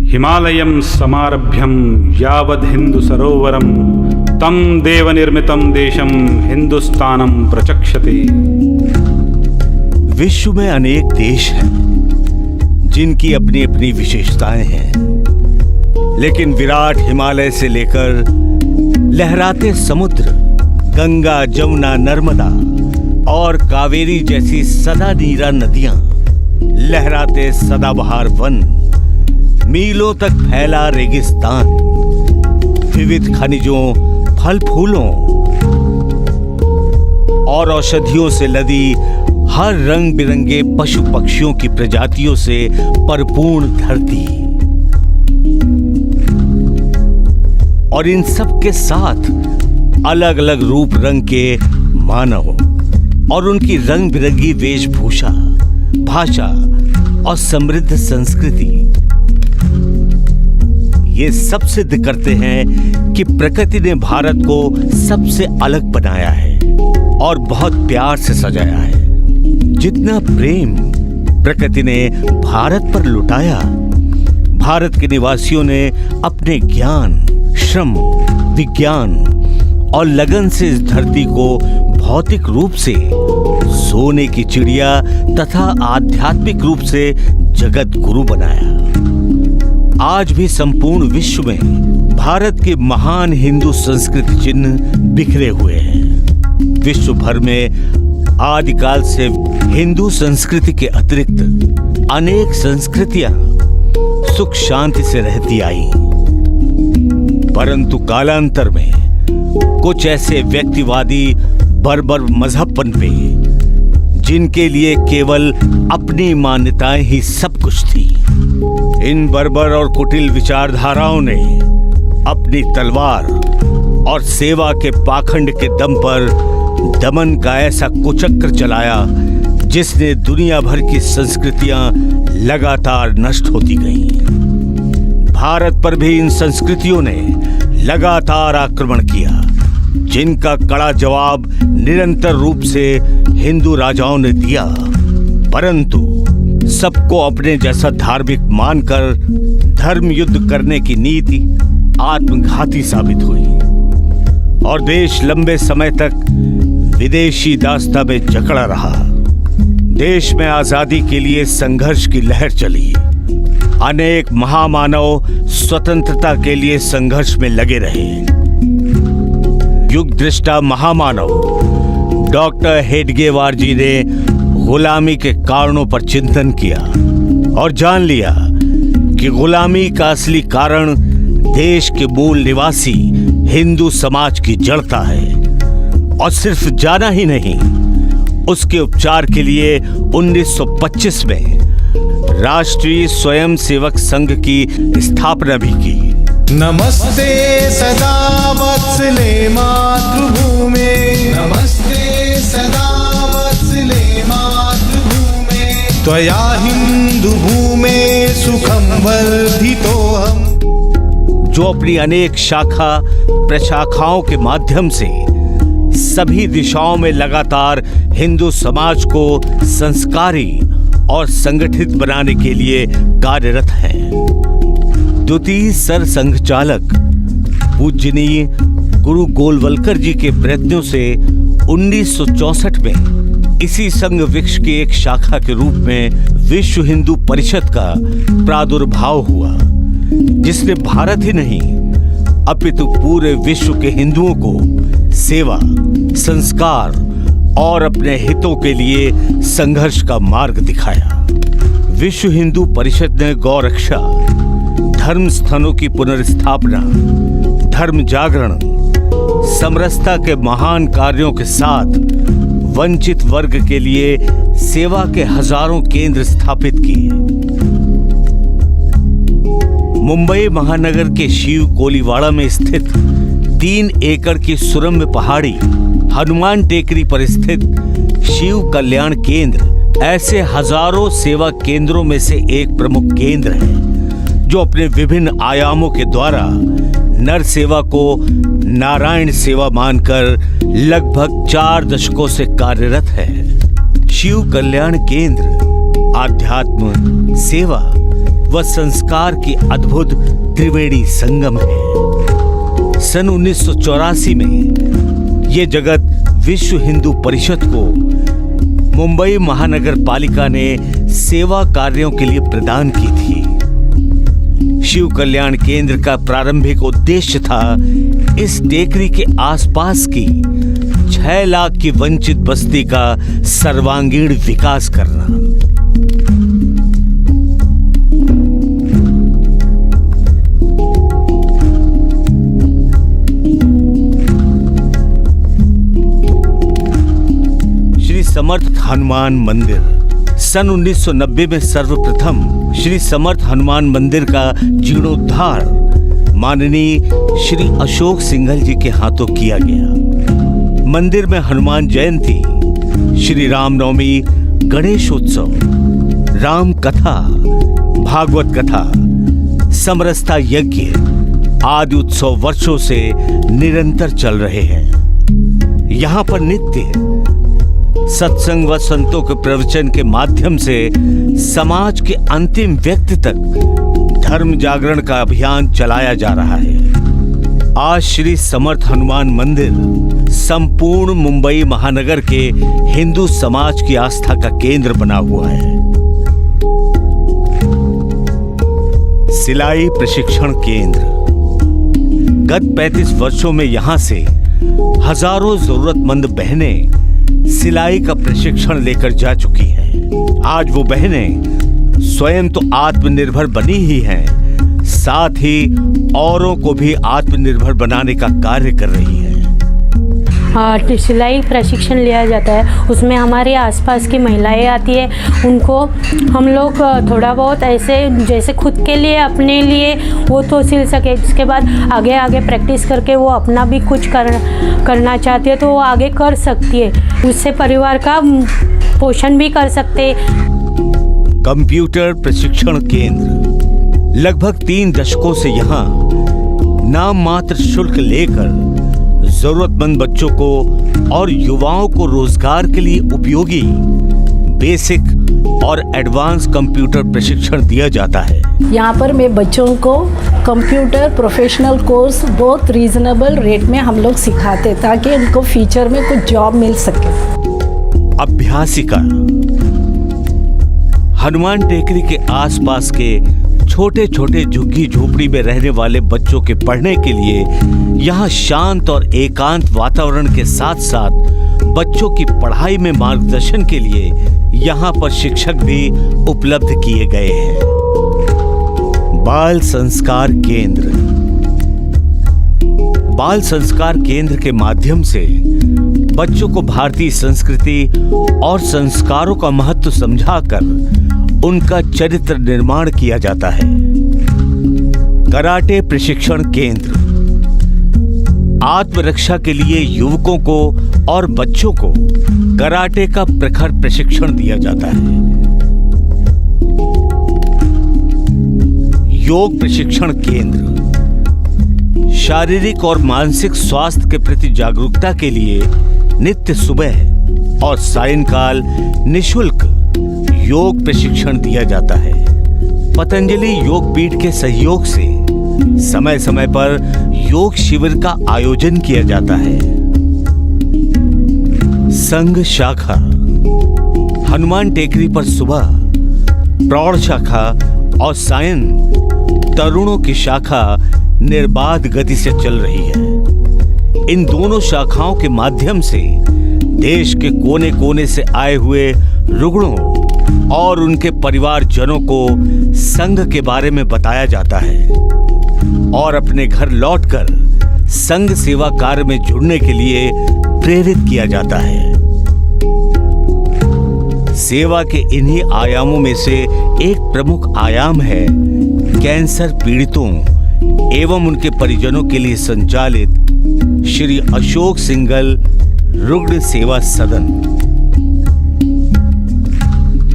हिमालयं समारभ्यं यावद् हिंदु सरोवरं तं देवनिर्मितं देशं हिंदुस्तानं प्रचक्षते। विश्व में अनेक देश हैं जिनकी अपनी अपनी विशेषताएं हैं, लेकिन विराट हिमालय से लेकर लहराते समुद्र, गंगा, जमुना, नर्मदा और कावेरी जैसी सदा नीरा नदियां, लहराते सदाबहार वन, मीलों तक फैला रेगिस्तान, विविध खनिजों, फल फूलों और औषधियों से लदी हर रंग बिरंगे पशु पक्षियों की प्रजातियों से परिपूर्ण धरती, और इन सब के साथ अलग अलग रूप रंग के मानव और उनकी रंग बिरंगी वेशभूषा, भाषा और समृद्ध संस्कृति, ये सब सिद्ध करते हैं कि प्रकृति ने भारत को सबसे अलग बनाया है और बहुत प्यार से सजाया है। जितना प्रेम प्रकृति ने भारत पर लुटाया, भारत के निवासियों ने अपने ज्ञान, श्रम, विज्ञान और लगन से इस धरती को भौतिक रूप से सोने की चिड़िया तथा आध्यात्मिक रूप से जगत गुरु बनाया। आज भी संपूर्ण विश्व में भारत के महान हिंदू संस्कृति चिन्ह बिखरे हुए हैं। विश्व भर में आदिकाल से हिंदू संस्कृति के अतिरिक्त अनेक संस्कृतियां सुख शांति से रहती आई, परंतु कालांतर में कुछ ऐसे व्यक्तिवादी बर्बर मजहब पनपे जिनके लिए केवल अपनी मान्यताएं ही सब कुछ थी। इन बर्बर और कुटिल विचारधाराओं ने अपनी तलवार और सेवा के पाखंड के दम पर दमन का ऐसा कुचक्र चलाया जिसने दुनिया भर की संस्कृतियां लगातार नष्ट होती गईं। भारत पर भी इन संस्कृतियों ने लगातार आक्रमण किया, जिनका कड़ा जवाब निरंतर रूप से हिंदू राजाओं ने दिया, परंतु सबको अपने जैसा धार्मिक मानकर धर्म युद्ध करने की नीति आत्मघाती साबित हुई और देश लंबे समय तक विदेशी दास्ता में जकड़ा रहा। देश में आजादी के लिए संघर्ष की लहर चली। अनेक महामानव स्वतंत्रता के लिए संघर्ष में लगे रहे। युग दृष्टा महामानव डॉक्टर हेडगेवार जी ने गुलामी के कारणों पर चिंतन किया और जान लिया कि गुलामी का असली कारण देश के मूल निवासी हिंदू समाज की जड़ता है, और सिर्फ जाना ही नहीं, उसके उपचार के लिए 1925 में राष्ट्रीय स्वयंसेवक संघ की स्थापना भी की। नमस्ते सदा वत्सले मातृभूमे, नमस्ते सदा वत्सले मातृभूमे, त्वया हिंदू भूमे सुखम वर्धितोऽहम्। जो अपनी अनेक शाखा प्रशाखाओं के माध्यम से सभी दिशाओं में लगातार हिंदू समाज को संस्कारी और संगठित बनाने के लिए कार्यरत हैं। द्वितीय सर संघ चालक पूजनीय गुरु गोलवलकर जी के प्रयत्नों से 1964 में इसी संघ वृक्ष की एक शाखा के रूप में विश्व हिंदू परिषद का प्रादुर्भाव हुआ, जिसने भारत ही नहीं अपितु पूरे विश्व के हिंदुओं को सेवा, संस्कार और अपने हितों के लिए संघर्ष का मार्ग दिखाया। विश्व हिंदू परिषद ने गौ रक्षा, धर्म स्थानों की पुनर्स्थापना, धर्म जागरण, समरसता के महान कार्यों के साथ वंचित वर्ग के लिए सेवा के हजारों केंद्र स्थापित किए। मुंबई महानगर के शिव कोलीवाड़ा में स्थित 3 एकड़ की सुरम्य पहाड़ी हनुमान टेकरी पर स्थित शिव कल्याण केंद्र ऐसे हजारों सेवा केंद्रों में से एक प्रमुख केंद्र है, जो अपने विभिन्न आयामों के द्वारा नर सेवा को नारायण सेवा मानकर लगभग 4 दशकों से कार्यरत है। शिव कल्याण केंद्र आध्यात्म, सेवा, व संस्कार की अद्भुत त्रिवेणी संगम है। सन 1984 में ये जगत विश्व हिंदू परिषद को मुंबई महानगर पालिका ने सेवा कार्यों के लिए प्रदान की थी। शिव कल्याण केंद्र का प्रारंभिक उद्देश्य था इस टेकरी के आसपास की 6 लाख की वंचित बस्ती का सर्वांगीण विकास करना। श्री समर्थ हनुमान मंदिर। सन 1990 में सर्वप्रथम श्री समर्थ हनुमान मंदिर का जीर्णोद्धार माननीय श्री अशोक सिंघल जी के हाथों किया गया। मंदिर में हनुमान जयंती, श्री रामनवमी, गणेशोत्सव, राम कथा, भागवत कथा, समरसता यज्ञ आदि उत्सव वर्षों से निरंतर चल रहे हैं। यहाँ पर नित्य सत्संग व संतों के प्रवचन के माध्यम से समाज के अंतिम व्यक्ति तक धर्म जागरण का अभियान चलाया जा रहा है। आज श्री समर्थ हनुमान मंदिर संपूर्ण मुंबई महानगर के हिंदू समाज की आस्था का केंद्र बना हुआ है। सिलाई प्रशिक्षण केंद्र। गत 35 वर्षों में यहां से हजारों जरूरतमंद बहनें सिलाई का प्रशिक्षण लेकर जा चुकी हैं। आज वो बहनें स्वयं तो आत्मनिर्भर बनी ही हैं, साथ ही औरों को भी आत्मनिर्भर बनाने का कार्य कर रही हैं। सिलाई प्रशिक्षण लिया जाता है, उसमें हमारे आसपास की महिलाएं आती है, उनको हम लोग थोड़ा बहुत ऐसे जैसे खुद के लिए अपने लिए वो तो सिल सके, इसके बाद आगे आगे प्रैक्टिस करके वो अपना भी कुछ करना चाहती है तो वो आगे कर सकती है, उससे परिवार का पोषण भी कर सकते। कंप्यूटर प्रशिक्षण केंद्र। लगभग 3 दशकों से यहाँ नाम मात्र शुल्क लेकर जरूरतमंद बच्चों को और युवाओं को रोजगार के लिए उपयोगी बेसिक और एडवांस कंप्यूटर प्रशिक्षण दिया जाता है। यहाँ पर मैं बच्चों को कंप्यूटर प्रोफेशनल कोर्स बहुत रीजनेबल रेट में हम लोग सिखाते ताकि उनको फ्यूचर में कुछ जॉब मिल सके। अभ्यासिका। हनुमान टेकरी के आसपास के छोटे छोटे झुग्गी झोपड़ी में रहने वाले बच्चों के पढ़ने के लिए यहाँ शांत और एकांत वातावरण के साथ साथ बच्चों की पढ़ाई में मार्गदर्शन के लिए यहाँ पर शिक्षक भी उपलब्ध किए गए हैं। बाल संस्कार केंद्र। बाल संस्कार केंद्र के माध्यम से बच्चों को भारतीय संस्कृति और संस्कारों का महत्व समझाकर उनका चरित्र निर्माण किया जाता है। कराटे प्रशिक्षण केंद्र। आत्मरक्षा के लिए युवकों को और बच्चों को कराटे का प्रखर प्रशिक्षण दिया जाता है। योग प्रशिक्षण केंद्र। शारीरिक और मानसिक स्वास्थ्य के प्रति जागरूकता के लिए नित्य सुबह और सायंकाल निःशुल्क योग प्रशिक्षण दिया जाता है। पतंजलि योग पीठ के सहयोग से समय समय पर योग शिविर का आयोजन किया जाता है। संघ शाखा। हनुमान टेकरी पर सुबह प्रौढ़ शाखा और सायं तरुणों की शाखा निर्बाध गति से चल रही है। इन दोनों शाखाओं के माध्यम से देश के कोने कोने से आए हुए रुग्णों और उनके परिवारजनों को संघ के बारे में बताया जाता है और अपने घर लौटकर संघ सेवा कार्य में जुड़ने के लिए प्रेरित किया जाता है। सेवा के इन्हीं आयामों में से एक प्रमुख आयाम है कैंसर पीड़ितों एवं उनके परिजनों के लिए संचालित श्री अशोक सिंघल रुग्ण सेवा सदन।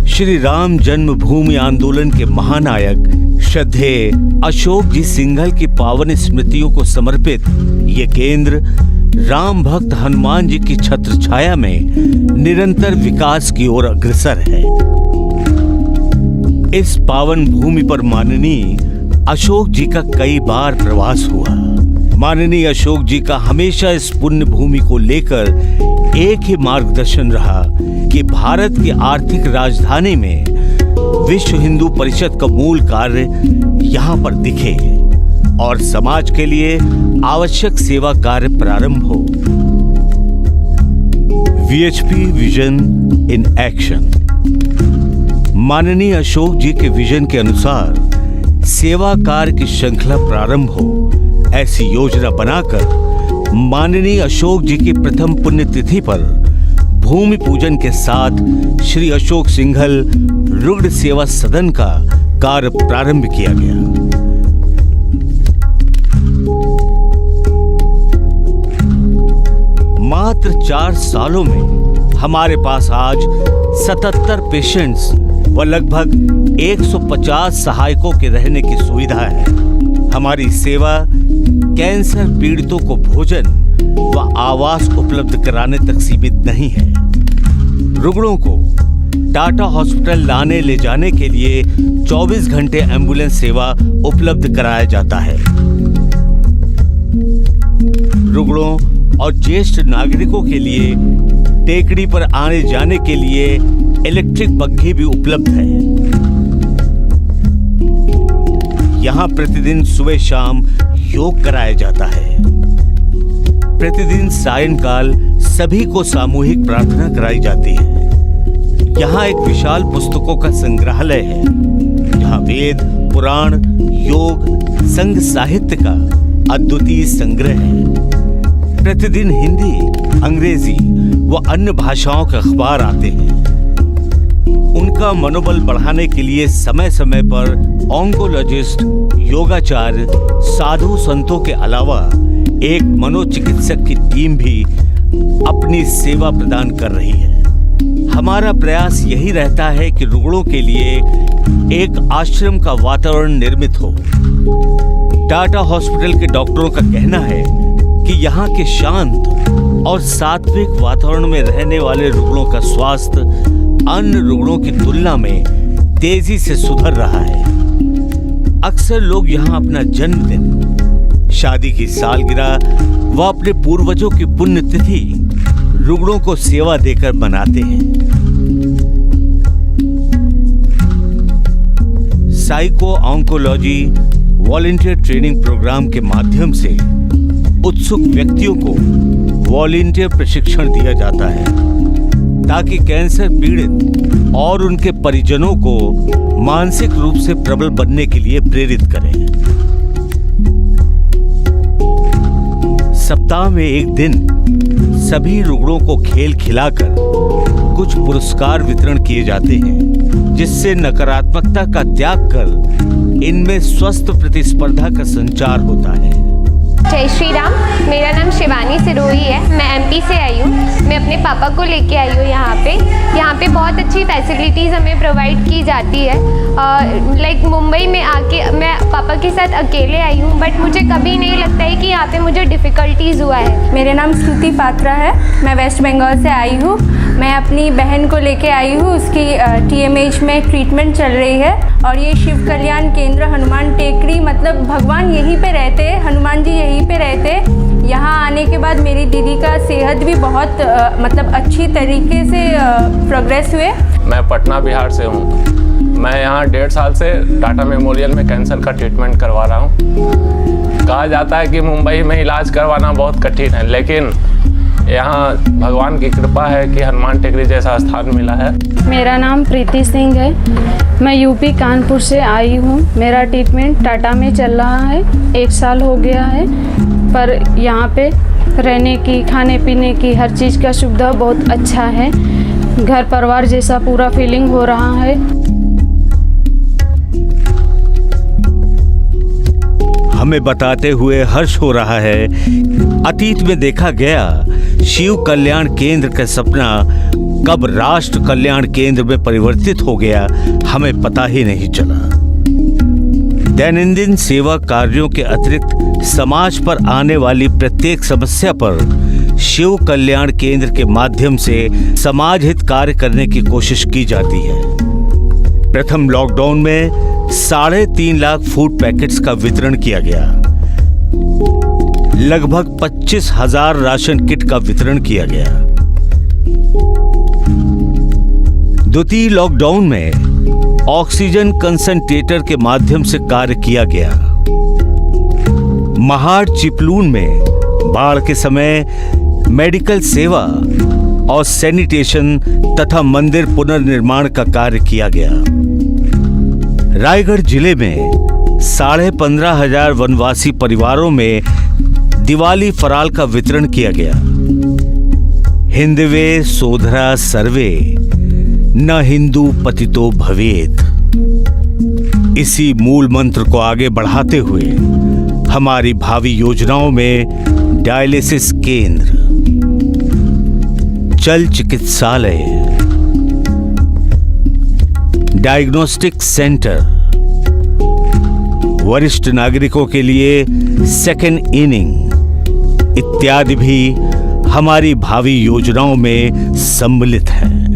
श्री राम जन्मभूमि आंदोलन के महानायक श्रद्धेय अशोक जी सिंघल की पावन स्मृतियों को समर्पित ये केंद्र राम भक्त हनुमान जी की छत्र छाया में निरंतर विकास की ओर अग्रसर है। इस पावन भूमि पर माननीय अशोक जी का कई बार प्रवास हुआ। माननीय अशोक जी का हमेशा इस पुण्य भूमि को लेकर एक ही मार्गदर्शन रहा कि भारत की आर्थिक राजधानी में विश्व हिंदू परिषद का मूल कार्य यहाँ पर दिखे और समाज के लिए आवश्यक सेवा कार्य प्रारंभ हो। VHP vision in action. माननीय अशोक जी के विजन के अनुसार सेवा कार्य की श्रृंखला प्रारंभ हो, ऐसी योजना बनाकर माननीय अशोक जी की प्रथम पुण्यतिथि पर भूमि पूजन के साथ श्री अशोक सिंघल रुग्ण सेवा सदन का कार्य प्रारंभ किया गया। मात्र 4 सालों में हमारे पास आज 77 पेशेंट्स व लगभग 150 सहायकों के रहने की सुविधा है। हमारी सेवा कैंसर पीड़ितों को भोजन व आवास उपलब्ध कराने तक सीमित नहीं है। रुग्णों को टाटा हॉस्पिटल लाने ले जाने के लिए 24 घंटे एम्बुलेंस सेवा उपलब्ध कराया जाता है। रुग्णों और ज्येष्ठ नागरिकों के लिए टेकड़ी पर आने जाने के लिए इलेक्ट्रिक बग्घी भी उपलब्ध है। यहाँ प्रतिदिन सुबह शाम योग कराया जाता है। प्रतिदिन सायंकाल सभी को सामूहिक प्रार्थना कराई जाती है। यहाँ एक विशाल पुस्तकों का संग्रहालय है, जहाँ वेद, पुराण, योग, संघ साहित्य का अद्वितीय संग्रह है। प्रतिदिन हिंदी, अंग्रेजी व अन्य भाषाओं के अखबार आते हैं। उनका मनोबल बढ़ाने के लिए समय समय पर ऑन्कोलॉजिस्ट, योगाचार्य, साधु संतों के अलावा एक मनोचिकित्सक की टीम भी अपनी सेवा प्रदान कर रही है। हमारा प्रयास यही रहता है कि रुग्णों के लिए एक आश्रम का वातावरण निर्मित हो। टाटा हॉस्पिटल के डॉक्टरों का कहना है कि यहाँ के शांत और सात्विक वातावरण में रहने वाले रुग्णों का स्वास्थ्य अन्य रुग्णों की तुलना में तेजी से सुधर रहा है। अक्सर लोग यहाँ अपना जन्मदिन, शादी की सालगिरह व अपने पूर्वजों की पुण्यतिथि रुग्णों को सेवा देकर मनाते हैं। Psycho oncology volunteer training programme के माध्यम से उत्सुक व्यक्तियों को वॉलंटियर प्रशिक्षण दिया जाता है, ताकि कैंसर पीड़ित और उनके परिजनों को मानसिक रूप से प्रबल बनने के लिए प्रेरित करें। सप्ताह में एक दिन सभी रुग्णों को खेल खिलाकर कुछ पुरस्कार वितरण किए जाते हैं, जिससे नकारात्मकता का त्याग कर इनमें स्वस्थ प्रतिस्पर्धा का संचार होता है। जय श्री राम। मेरा नाम शिवानी सिरोही है। मैं एमपी से आई हूँ। मैं अपने पापा को लेके आई हूँ यहाँ पे। यहाँ पे बहुत अच्छी फैसिलिटीज़ हमें प्रोवाइड की जाती है। लाइक मुंबई में आके मैं पापा के साथ अकेले आई हूँ, बट मुझे कभी नहीं लगता है कि यहाँ पे मुझे डिफ़िकल्टीज़ हुआ है। मेरा नाम श्रुति पात्रा है। मैं वेस्ट बंगाल से आई हूँ। मैं अपनी बहन को लेके आई हूँ। उसकी TMH में ट्रीटमेंट चल रही है। और ये शिव कल्याण केंद्र हनुमान टेकड़ी, मतलब भगवान यहीं पे रहते हैं, हनुमान जी यहीं पे रहते हैं। यहाँ आने के बाद मेरी दीदी का सेहत भी बहुत मतलब अच्छी तरीके से प्रोग्रेस हुए। मैं पटना बिहार से हूँ। मैं यहाँ 1.5 साल से टाटा मेमोरियल में कैंसर का ट्रीटमेंट करवा रहा हूँ। कहा जाता है कि मुंबई में इलाज करवाना बहुत कठिन है, लेकिन यहाँ भगवान की कृपा है कि हनुमान टेकरी जैसा स्थान मिला है। मेरा नाम प्रीति सिंह है। मैं यूपी कानपुर से आई हूँ। मेरा ट्रीटमेंट टाटा में चल रहा है। 1 साल हो गया है, पर यहाँ पे रहने की, खाने पीने की हर चीज़ का सुविधा बहुत अच्छा है। घर परिवार जैसा पूरा फीलिंग हो रहा है। हमें बताते हुए हर्ष हो रहा है, अतीत में देखा गया शिव कल्याण केंद्र का सपना कब राष्ट्र कल्याण केंद्र में परिवर्तित हो गया, हमें पता ही नहीं चला। दैनंदिन सेवा कार्यों के अतिरिक्त समाज पर आने वाली प्रत्येक समस्या पर शिव कल्याण केंद्र के माध्यम से समाज हित कार्य करने की कोशिश की जाती है। प्रथम लॉकडाउन में 3.5 लाख फूड पैकेट्स का वितरण किया गया। लगभग 25,000 राशन किट का वितरण किया गया। द्वितीय लॉकडाउन में ऑक्सीजन कंसंट्रेटर के माध्यम से कार्य किया गया। महाड़ चिपलून में बाढ़ के समय मेडिकल सेवा और सैनिटेशन तथा मंदिर पुनर्निर्माण का कार्य किया गया। रायगढ़ जिले में 15,500 वनवासी परिवारों में दिवाली फराल का वितरण किया गया। हिंदवे सोधरा सर्वे न हिंदू पतितो भवेत, इसी मूल मंत्र को आगे बढ़ाते हुए हमारी भावी योजनाओं में डायलिसिस केंद्र, चल चिकित्सालय, डायग्नोस्टिक सेंटर, वरिष्ठ नागरिकों के लिए सेकेंड इनिंग इत्यादि भी हमारी भावी योजनाओं में सम्मिलित है।